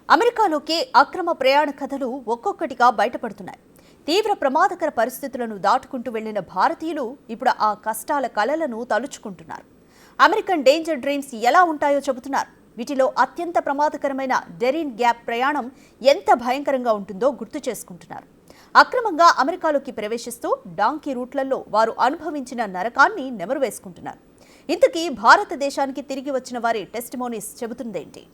అమెరికాలోకి అక్రమ ప్రయాణ కథలు ఒక్కొక్కటిగా బయటపడుతున్నాయి. తీవ్ర ప్రమాదకర పరిస్థితులను దాటుకుంటూ వెళ్లిన భారతీయులు ఇప్పుడు ఆ కష్టాల కలలను తలుచుకుంటున్నారు. అమెరికన్ డేంజర్ డ్రీమ్స్ ఎలా ఉంటాయో చెబుతున్నారు. వీటిలో అత్యంత ప్రమాదకరమైన డెరిన్ గ్యాప్ ప్రయాణం ఎంత భయంకరంగా ఉంటుందో గుర్తు చేసుకుంటున్నారు. అక్రమంగా అమెరికాలోకి ప్రవేశిస్తూ డాంకీ రూట్లలో వారు అనుభవించిన నరకాన్ని నెమరు వేసుకుంటున్నారు. ఇంతకీ భారతదేశానికి తిరిగి వచ్చిన వారి టెస్టిమోనీస్ చెబుతుందేంటి?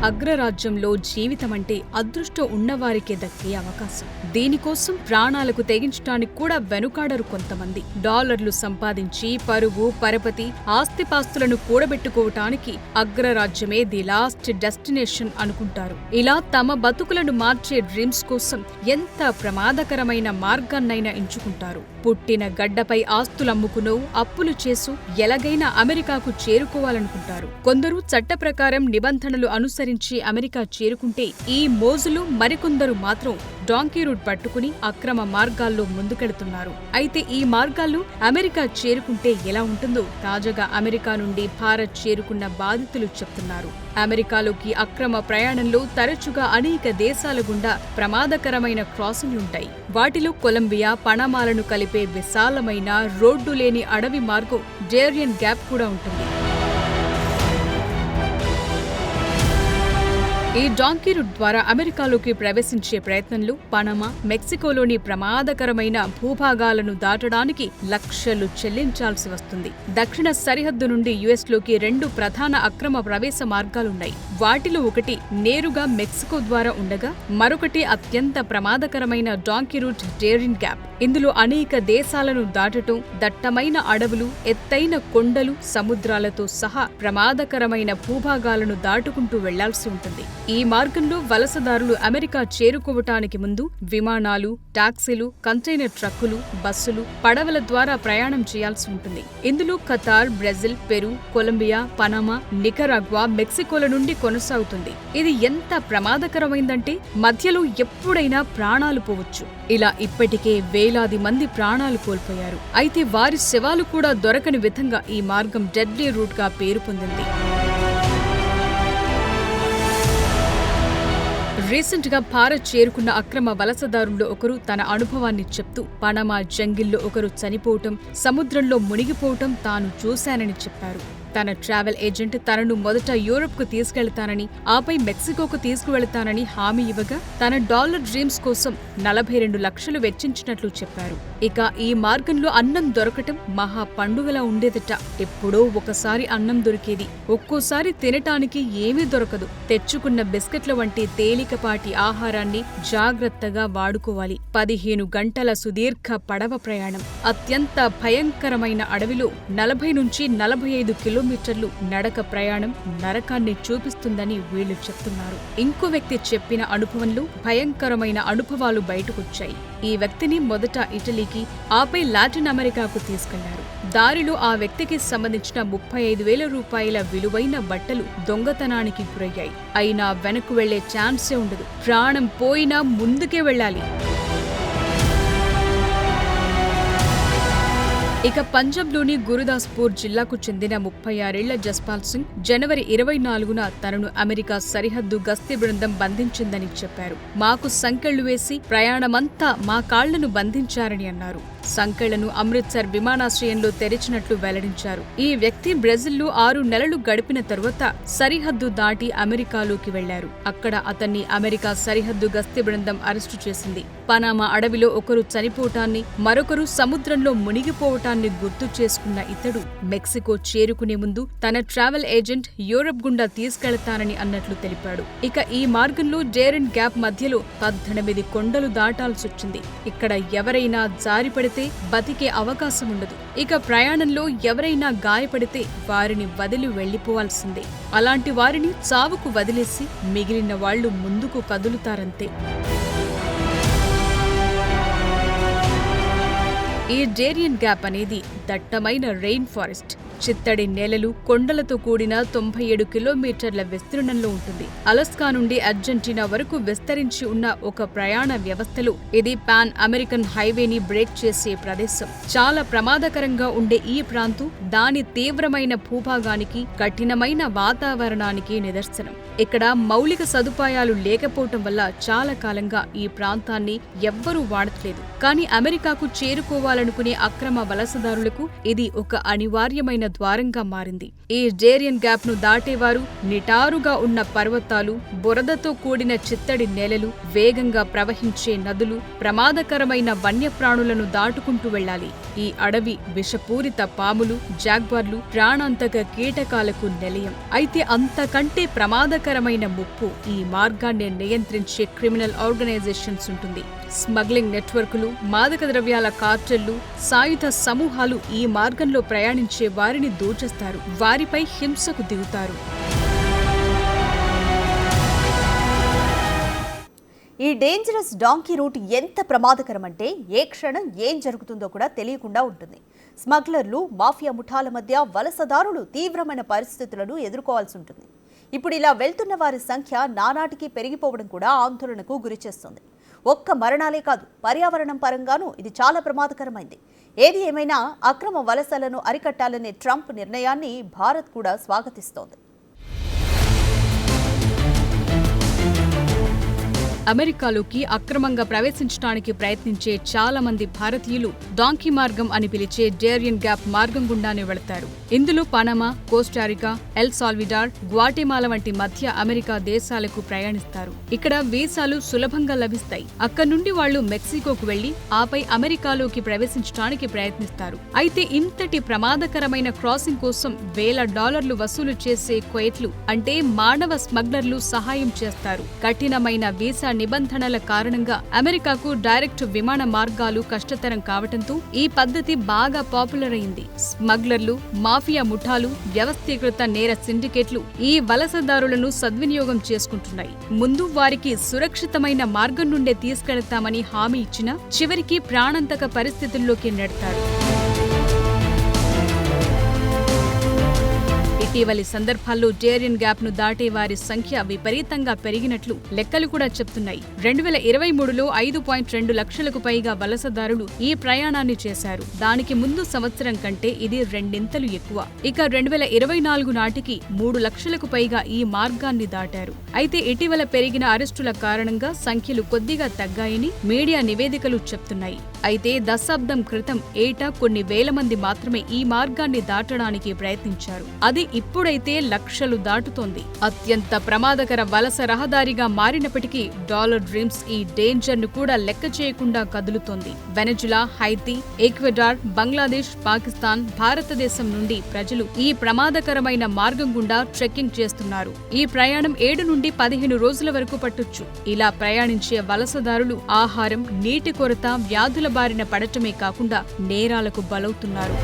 అగ్రరాజ్యంలో జీవితం అంటే అదృష్టం ఉన్నవారికే దక్కే అవకాశం. దీనికోసం ప్రాణాలకు తెగించడానికి కూడా వెనుకాడరు కొంతమంది. డాలర్లు సంపాదించి పరువు పరపతి ఆస్తిపాస్తులను కూడబెట్టుకోవటానికి అగ్రరాజ్యమే ది లాస్ట్ డెస్టినేషన్ అనుకుంటారు. ఇలా తమ బతుకులను మార్చే డ్రీమ్స్ కోసం ఎంత ప్రమాదకరమైన మార్గాన్నైనా ఎంచుకుంటారు. పుట్టిన గడ్డపై ఆస్తులమ్ముకునో అప్పులు చేసు ఎలాగైనా అమెరికాకు చేరుకోవాలనుకుంటారు. కొందరు చట్ట ప్రకారం నిబంధనలు అనుసరించి అమెరికా చేరుకుంటే ఈ మోజులు, మరికొందరు మాత్రం డాంకీ రూట్ పట్టుకుని అక్రమ మార్గాల్లో ముందుకెడుతున్నారు. అయితే ఈ మార్గాల్లో అమెరికా చేరుకుంటే ఎలా ఉంటుందో తాజాగా అమెరికా నుండి భారత్ చేరుకున్న బాధితులు చెప్తున్నారు. అమెరికాలోకి అక్రమ ప్రయాణంలో తరచుగా అనేక దేశాల గుండా ప్రమాదకరమైన క్రాసింగ్లుంటాయి. వాటిలో కొలంబియా, పనామాలను కలిపే విశాలమైన రోడ్డు లేని అడవి మార్గం డేరియన్ గ్యాప్ కూడా ఉంటుంది. ఈ డాంకీ రూట్ ద్వారా అమెరికాలోకి ప్రవేశించే ప్రయత్నంలో పనామా, మెక్సికోలోని ప్రమాదకరమైన భూభాగాలను దాటడానికి లక్షలు చెల్లించాల్సి వస్తుంది. దక్షిణ సరిహద్దు నుండి యుఎస్లోకి 2 ప్రధాన అక్రమ ప్రవేశ మార్గాలున్నాయి. వాటిలో ఒకటి నేరుగా మెక్సికో ద్వారా ఉండగా మరొకటి అత్యంత ప్రమాదకరమైన డాంకీ రూట్ డేరిన్ గ్యాప్. ఇందులో అనేక దేశాలను దాటటం, దట్టమైన అడవులు, ఎత్తైన కొండలు, సముద్రాలతో సహా ప్రమాదకరమైన భూభాగాలను దాటుకుంటూ వెళ్లాల్సి ఉంటుంది. ఈ మార్గంలో వలసదారులు అమెరికా చేరుకోవటానికి ముందు విమానాలు, టాక్సీలు, కంటైనర్ ట్రక్కులు, బస్సులు, పడవల ద్వారా ప్రయాణం చేయాల్సి ఉంటుంది. ఇందులో Qatar, Brazil, Peru, Colombia, Panama, Nicaragua, మెక్సికోల నుండి కొనసాగుతుంది. ఇది ఎంత ప్రమాదకరమైందంటే మధ్యలో ఎప్పుడైనా ప్రాణాలు పోవచ్చు. ఇలా ఇప్పటికే వేలాది మంది ప్రాణాలు కోల్పోయారు. అయితే వారి శవాలు కూడా దొరకని విధంగా ఈ మార్గం డెడ్లీ రూట్ గా పేరు పొందింది. రీసెంట్ గా భారత్ చేరుకున్న అక్రమ వలసదారుల్లో ఒకరు తన అనుభవాన్ని చెప్తూ పనామా జంగిల్లో ఒకరు చనిపోవటం, సముద్రంలో మునిగిపోవటం తాను చూశానని చెప్పారు. తన ట్రావెల్ ఏజెంట్ తనను మొదట యూరప్కు తీసుకెళ్తానని, ఆపై మెక్సికోకు తీసుకువెళ్తానని హామీ ఇవ్వగా తన డాలర్ డ్రీమ్స్ కోసం 42 లక్షలు వెచ్చించినట్లు చెప్పారు. ఇక ఈ మార్గంలో అన్నం దొరకటం మహా పండుగలా ఉండేదట. ఎప్పుడో ఒకసారి అన్నం దొరికేది. ఒక్కోసారి తినటానికి ఏమీ దొరకదు. తెచ్చుకున్న బిస్కెట్ల వంటి తేలికపాటి ఆహారాన్ని జాగ్రత్తగా వాడుకోవాలి. 15 గంటల సుదీర్ఘ పడవ ప్రయాణం, అత్యంత భయంకరమైన అడవిలో 40 నుంచి 45 కిలోమీటర్లు నడక ప్రయాణం నరకాన్ని చూపిస్తుందని వీళ్లు చెప్తున్నారు. ఇంకో వ్యక్తి చెప్పిన అనుభవంలో భయంకరమైన అనుభవాలు బయటకొచ్చాయి. ఈ వ్యక్తిని మొదట ఇటలీకి, ఆపై లాటిన్ అమెరికాకు తీసుకెళ్లారు. దారిలో ఆ వ్యక్తికి సంబంధించిన 35,000 రూపాయల విలువైన బట్టలు దొంగతనానికి గురయ్యాయి. అయినా వెనక్కు వెళ్లే ఛాన్సే ఉండదు. ప్రాణం పోయినా ముందుకే వెళ్లాలి. ఇక పంజాబ్లోని గురుదాస్పూర్ జిల్లాకు చెందిన 36 ఏళ్ల జస్పాల్ సింగ్ జనవరి 24న తనను అమెరికా సరిహద్దు గస్తీ బృందం బంధించిందని చెప్పారు. మాకు సంకెళ్లు వేసి ప్రయాణమంతా మా కాళ్లను బంధించారని అన్నారు. సంకెళ్లను అమృత్సర్ విమానాశ్రయంలో తెరిచినట్లు వెల్లడించారు. ఈ వ్యక్తి బ్రెజిల్లో 6 నెలలు గడిపిన తరువాత సరిహద్దు దాటి అమెరికాలోకి వెళ్లారు. అక్కడ అతన్ని అమెరికా సరిహద్దు గస్తీ బృందం అరెస్టు చేసింది. పనామా అడవిలో ఒకరు చనిపోవటాన్ని, మరొకరు సముద్రంలో మునిగిపోవటాన్ని గుర్తు చేసుకున్న ఇతడు మెక్సికో చేరుకునే ముందు తన ట్రావెల్ ఏజెంట్ యూరప్ గుండా తీసుకెళ్తానని అన్నట్లు తెలిపాడు. ఇక ఈ మార్గంలో డేరిన్ గ్యాప్ మధ్యలో 18 కొండలు దాటాల్సొచ్చింది. ఇక్కడ ఎవరైనా జారిపడితే బతికే అవకాశం ఉండదు. ఇక ప్రయాణంలో ఎవరైనా గాయపడితే వారిని వదిలి వెళ్లిపోవాల్సిందే. అలాంటి వారిని చావుకు వదిలేసి మిగిలిన వాళ్లు ముందుకు కదులుతారంతే. ఈ డేరియన్ గ్యాప్ అనేది దట్టమైన రెయిన్ ఫారెస్ట్, చిత్తడి నేలలు, కొండలతో కూడిన 97 కిలోమీటర్ల విస్తీర్ణంలో ఉంటుంది. అలస్కా నుండి అర్జెంటీనా వరకు విస్తరించి ఉన్న ఒక ప్రయాణ వ్యవస్థలో ఇది పాన్ అమెరికన్ హైవేని బ్రేక్ చేసే ప్రదేశం. చాలా ప్రమాదకరంగా ఉండే ఈ ప్రాంతం దాని తీవ్రమైన భూభాగానికి, కఠినమైన వాతావరణానికి నిదర్శనం. ఇక్కడ మౌలిక సదుపాయాలు లేకపోవటం వల్ల చాలా కాలంగా ఈ ప్రాంతాన్ని ఎవ్వరూ వాడట్లేదు. కానీ అమెరికాకు చేరుకోవాలనుకునే అక్రమ వలసదారులకు ఇది ఒక అనివార్యమైన ద్వారంగా మారింది. ఈ డేరియన్ గ్యాప్ ను దాటేవారు నిటారుగా ఉన్న పర్వతాలు, బురదతో కూడిన చిత్తడి నేలలు, వేగంగా ప్రవహించే నదులు, ప్రమాదకరమైన వన్యప్రాణులను దాటుకుంటూ వెళ్లాలి. ఈ అడవి విషపూరిత పాములు, జాగ్వార్లు, ప్రాణాంతక కీటకాలకు నిలయం. అయితే అంతకంటే ప్రమాదకరమైన ముప్పు ఈ మార్గాన్ని నియంత్రించే క్రిమినల్ ఆర్గనైజేషన్స్ ఉంటుంది. స్మగ్లింగ్ నెట్వర్కులు, మాదక ద్రవ్యాల కార్టెళ్లు, సాయుధ సమూహాలు ఈ మార్గంలో ప్రయాణించే వారిని దోచేస్తారు, వారిపై హింసకు దిగుతారు. ఈ డేంజరస్ డాంకీ రూట్ ఎంత ప్రమాదకరమంటే ఏ క్షణం ఏం జరుగుతుందో కూడా తెలియకుండా ఉంటుంది. స్మగ్లర్లు, మాఫియా ముఠాల మధ్య వలసదారులు తీవ్రమైన పరిస్థితులను ఎదుర్కోవాల్సి ఉంటుంది. ఇప్పుడు ఇలా వెళ్తున్న వారి సంఖ్య నానాటికి పెరిగిపోవడం కూడా ఆందోళనకు గురిచేస్తుంది. ఒక్క మరణాలే కాదు, పర్యావరణం పరంగానూ ఇది చాలా ప్రమాదకరమైంది. ఏది ఏమైనా అక్రమ వలసలను అరికట్టాలనే ట్రంప్ నిర్ణయాన్ని భారత్ కూడా స్వాగతిస్తోంది. అమెరికాలోకి అక్రమంగా ప్రవేశించడానికి ప్రయత్నించే చాలా మంది భారతీయులు డాంకీ మార్గం అని పిలిచే డేరియన్ గ్యాప్ మార్గం గుండానే వెళతారు. ఇందులో Panama, Costa Rica, L Salvador, Guatemala వంటి మధ్య అమెరికా దేశాలకు ప్రయాణిస్తారు. ఇక్కడ వీసాలు సులభంగా లభిస్తాయి. అక్కడి నుండి వాళ్లు మెక్సికోకు వెళ్లి ఆపై అమెరికాలోకి ప్రవేశించడానికి ప్రయత్నిస్తారు. అయితే ఇంతటి ప్రమాదకరమైన క్రాసింగ్ కోసం $1,000 వసూలు చేసే క్వైట్లు అంటే మానవ స్మగ్లర్లు సహాయం చేస్తారు. కఠినమైన వీసా నిబంధనల కారణంగా అమెరికాకు డైరెక్ట్ విమాన మార్గాలు కష్టతరం కావటంతో ఈ పద్ధతి బాగా పాపులర్ అయింది. స్మగ్లర్లు, మాఫియా ముఠాలు, వ్యవస్థీకృత నేర సిండికేట్లు ఈ వలసదారులను సద్వినియోగం చేసుకుంటున్నాయి. ముందు వారికి సురక్షితమైన మార్గం నుండే తీసుకెళ్తామని హామీ ఇచ్చినా చివరికి ప్రాణాంతక పరిస్థితుల్లోకి నెడతారు. ఇటీవలి సందర్భాల్లో డేరియన్ గ్యాప్ ను దాటే వారి సంఖ్య విపరీతంగా పెరిగినట్లు లెక్కలు కూడా చెప్తున్నాయి. 2023లో 5.2 లక్షలకు పైగా వలసదారులు ఈ ప్రయాణాన్ని చేశారు. దానికి ముందు సంవత్సరం కంటే ఇది రెండింతలు ఎక్కువ. ఇక 2024 నాటికి 3 లక్షలకు పైగా ఈ మార్గాన్ని దాటారు. అయితే ఇటీవల పెరిగిన అరెస్టుల కారణంగా సంఖ్యలు కొద్దిగా తగ్గాయని మీడియా నివేదికలు చెప్తున్నాయి. అయితే దశాబ్దం క్రితం ఏటా కొన్ని వేల మంది మాత్రమే ఈ మార్గాన్ని దాటడానికి ప్రయత్నించారు. అది ఇప్పుడైతే లక్షలు దాటుతోంది. అత్యంత ప్రమాదకర వలస రహదారిగా మారినప్పటికీ డాలర్ డ్రీమ్స్ ఈ డేంజర్ ను కూడా లెక్క చేయకుండా కదులుతోంది. వెనజులా, హైతీ, ఈక్వెడార్, బంగ్లాదేశ్, పాకిస్తాన్, భారతదేశం నుండి ప్రజలు ఈ ప్రమాదకరమైన మార్గం గుండా ట్రెక్కింగ్ చేస్తున్నారు. ఈ ప్రయాణం 7 నుండి 15 రోజుల వరకు పట్టొచ్చు. ఇలా ప్రయాణించే వలసదారులు ఆహారం, నీటి కొరత, వ్యాధుల బారిన పడటమే కాకుండా నేరాలకు బలవుతున్నారు.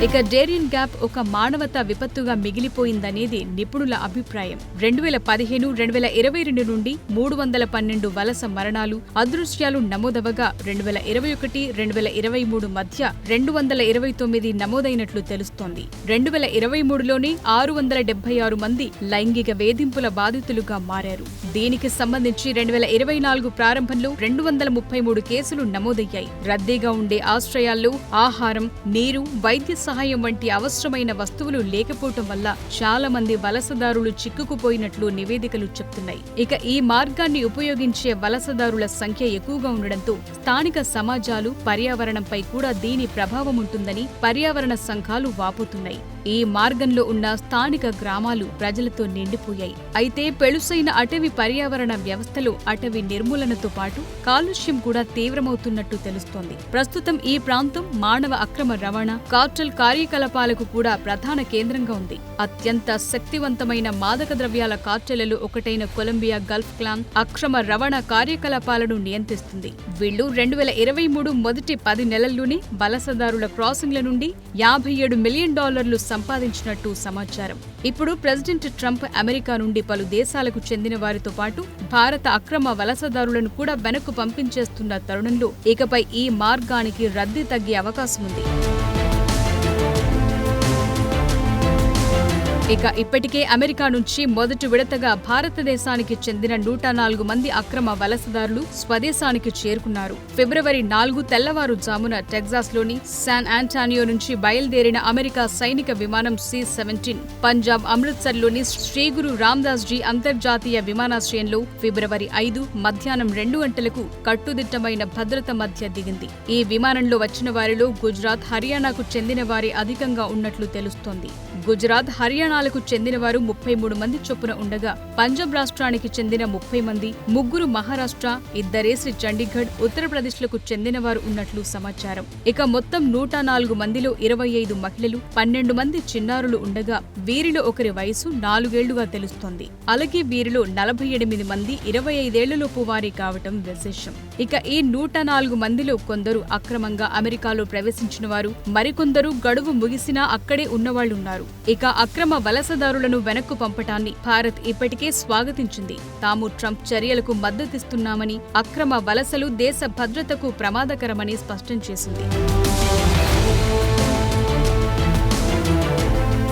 ఇక డేరియన్ గ్యాప్ ఒక మానవతా విపత్తుగా మిగిలిపోయిందనేది నిపుణుల అభిప్రాయం. 2015-2022 నుండి 312 వలస మరణాలు, అదృశ్యాలు నమోదవగా 2021-2023 మధ్య 229 నమోదైనట్లు తెలుస్తోంది. 2023లోనే 676 మంది లైంగిక వేధింపుల బాధితులుగా మారారు. దీనికి సంబంధించి 2024 ప్రారంభంలో 233 కేసులు నమోదయ్యాయి. రద్దీగా ఉండే ఆశ్రయాల్లో ఆహారం, నీరు, వైద్య సహాయం వంటి అవసరమైన వస్తువులు లేకపోవటం వల్ల చాలా మంది వలసదారులు చిక్కుకుపోయినట్లు నివేదికలు చెప్తున్నాయి. ఇక ఈ మార్గాన్ని ఉపయోగించే వలసదారుల సంఖ్య ఎక్కువగా ఉండడంతో స్థానిక సమాజాలు, పర్యావరణంపై కూడా దీని ప్రభావం ఉంటుందని పర్యావరణ సంఘాలు వాపోతున్నాయి. ఈ మార్గంలో ఉన్న స్థానిక గ్రామాలు ప్రజలతో నిండిపోయాయి. అయితే పెళుసైన అటవీ పర్యావరణ వ్యవస్థలో అటవీ నిర్మూలనతో పాటు కాలుష్యం కూడా తీవ్రమవుతున్నట్టు తెలుస్తోంది. ప్రస్తుతం ఈ ప్రాంతం మానవ అక్రమ రవాణా, కార్టెల్ కార్యకలాపాలకు కూడా ప్రధాన కేంద్రంగా ఉంది. అత్యంత శక్తివంతమైన మాదక ద్రవ్యాల కార్టెలలో ఒకటైన కొలంబియా గల్ఫ్ క్లాన్ అక్రమ రవాణా కార్యకలాపాలను నియంత్రిస్తుంది. వీళ్లు 2023 మొదటి 10 నెలల్లోనే వలసదారుల క్రాసింగ్ల నుండి $57 మిలియన్ సంపాదించినట్టు సమాచారం. ఇప్పుడు ప్రెసిడెంట్ ట్రంప్ అమెరికా నుండి పలు దేశాలకు చెందిన వారితో పాటు భారత అక్రమ వలసదారులను కూడా వెనక్కు పంపించేస్తున్న తరుణంలో ఇకపై ఈ మార్గానికి రద్దీ తగ్గే అవకాశం ఉంది. ఇక ఇప్పటికే అమెరికా నుంచి మొదటి విడతగా భారతదేశానికి చెందిన 104 మంది అక్రమ వలసదారులు స్వదేశానికి చేరుకున్నారు. ఫిబ్రవరి 4 తెల్లవారుజామున టెక్సాస్లోని శాన్ ఆంటోనియో నుంచి బయలుదేరిన అమెరికా సైనిక విమానం C-17 పంజాబ్ అమృత్సర్లోని శ్రీ గురు రామ్దాస్ జీ అంతర్జాతీయ విమానాశ్రయంలో ఫిబ్రవరి 5 మధ్యాహ్నం 2 గంటలకు కట్టుదిట్టమైన భద్రత మధ్య దిగింది. ఈ విమానంలో వచ్చిన వారిలో గుజరాత్, హర్యానాకు చెందిన వారి అధికంగా ఉన్నట్లు తెలుస్తోంది. గుజరాత్, హర్యానాలకు చెందిన వారు 33 మంది చొప్పున ఉండగా పంజాబ్ రాష్ట్రానికి చెందిన 30 మంది, 3 మహారాష్ట్ర, 2 చండీగఢ్, ఉత్తరప్రదేశ్లకు చెందిన వారు ఉన్నట్లు సమాచారం. ఇక మొత్తం 104 మందిలో 25 మహిళలు, 12 మంది చిన్నారులు ఉండగా వీరిలో ఒకరి వయసు 4 ఏళ్లుగా తెలుస్తోంది. అలాగే వీరిలో 48 మంది 25 ఏళ్లలోపు వారి కావటం విశేషం. ఇక ఈ 104 మందిలో కొందరు అక్రమంగా అమెరికాలో ప్రవేశించిన వారు, మరికొందరు గడువు ముగిసినా అక్కడే ఉన్నవాళ్లున్నారు. ఇక అక్రమ వలసదారులను వెనక్కు పంపటాన్ని భారత్ ఇప్పటికే స్వాగతించింది. తాము ట్రంప్ చర్యలకు మద్దతిస్తున్నామని, అక్రమ వలసలు దేశ భద్రతకు ప్రమాదకరమని స్పష్టం చేసింది.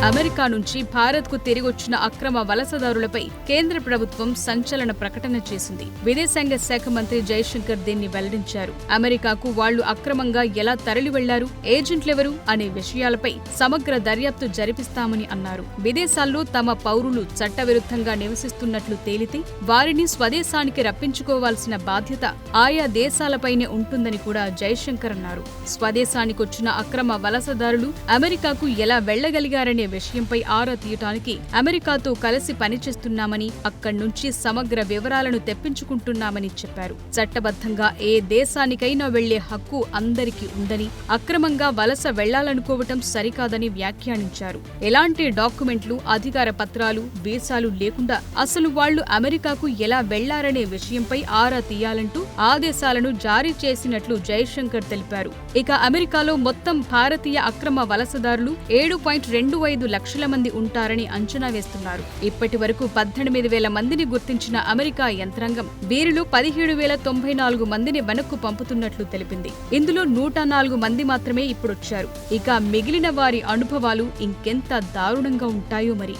అమెరికా నుంచి భారత్కు తిరిగొచ్చిన అక్రమ వలసదారులపై కేంద్ర ప్రభుత్వం సంచలన ప్రకటన చేసింది. విదేశాంగ శాఖ మంత్రి జైశంకర్ దీన్ని వెల్లడించారు. అమెరికాకు వాళ్లు అక్రమంగా ఎలా తరలి వెళ్లారు, ఏజెంట్లెవరు అనే విషయాలపై సమగ్ర దర్యాప్తు జరిపిస్తామని అన్నారు. విదేశాల్లో తమ పౌరులు చట్టవిరుద్ధంగా నివసిస్తున్నట్లు తేలితే వారిని స్వదేశానికి రప్పించుకోవాల్సిన బాధ్యత ఆయా దేశాలపైనే ఉంటుందని కూడా జైశంకర్ అన్నారు. స్వదేశానికొచ్చిన అక్రమ వలసదారులు అమెరికాకు ఎలా వెళ్లగలిగారనే విషయంపై ఆరా తీయటానికి అమెరికాతో కలిసి పనిచేస్తున్నామని, అక్కడి నుంచి సమగ్ర వివరాలను తెప్పించుకుంటున్నామని చెప్పారు. చట్టబద్ధంగా ఏ దేశానికైనా వెళ్లే హక్కు అందరికీ ఉందని, అక్రమంగా వలస వెళ్లాలనుకోవటం సరికాదని వ్యాఖ్యానించారు. ఎలాంటి డాక్యుమెంట్లు, అధికార పత్రాలు, వీసాలు లేకుండా అసలు వాళ్లు అమెరికాకు ఎలా వెళ్లారనే విషయంపై ఆరా తీయాలంటూ ఆదేశాలను జారీ చేసినట్లు జైశంకర్ తెలిపారు. ఇక అమెరికాలో మొత్తం భారతీయ అక్రమ వలసదారులు 7.25 లక్షల మంది ఉంటారని అంచనా వేస్తున్నారు. ఇప్పటి వరకు 18,000 మందిని గుర్తించిన అమెరికా యంత్రాంగం వీరిలో 17,094 మందిని వెనక్కు పంపుతున్నట్లు తెలిపింది. ఇందులో 104 మంది మాత్రమే ఇప్పుడొచ్చారు. ఇక మిగిలిన వారి అనుభవాలు ఇంకెంత దారుణంగా ఉంటాయో మరి.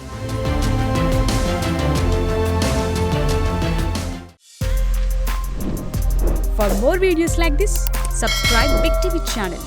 For more videos like this, subscribe Big TV channel.